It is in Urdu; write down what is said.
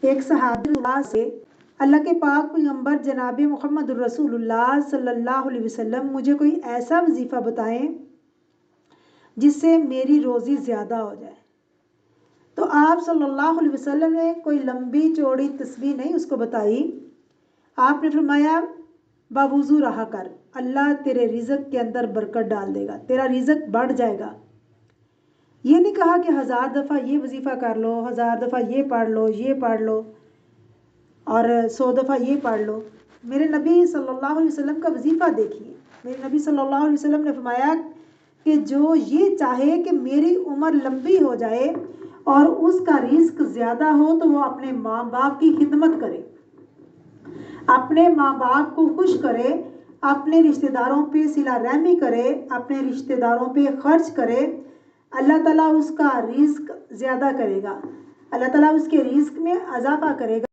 ایک صحابی اللہ سے اللہ کے پاک پیغمبر جناب محمد الرسول اللہ صلی اللہ علیہ وسلم مجھے کوئی ایسا وظیفہ بتائیں جس سے میری روزی زیادہ ہو جائے۔ تو آپ صلی اللہ علیہ وسلم نے کوئی لمبی چوڑی تسبیح نہیں اس کو بتائی، آپ نے فرمایا باوضو رہا کر، اللہ تیرے رزق کے اندر برکت ڈال دے گا، تیرا رزق بڑھ جائے گا۔ یہ نہیں کہا کہ 1000 دفعہ یہ وظیفہ کر لو، 1000 دفعہ یہ پڑھ لو، یہ پڑھ لو اور 100 دفعہ یہ پڑھ لو۔ میرے نبی صلی اللہ علیہ وسلم کا وظیفہ دیکھیے، میرے نبی صلی اللہ علیہ وسلم نے فرمایا کہ جو یہ چاہے کہ میری عمر لمبی ہو جائے اور اس کا رزق زیادہ ہو تو وہ اپنے ماں باپ کی خدمت کرے، اپنے ماں باپ کو خوش کرے، اپنے رشتہ داروں پہ صلہ رحمی کرے، اپنے رشتہ داروں پہ خرچ کرے، اللہ تعالیٰ اس کا رزق زیادہ کرے گا، اللہ تعالیٰ اس کے رزق میں اضافہ کرے گا۔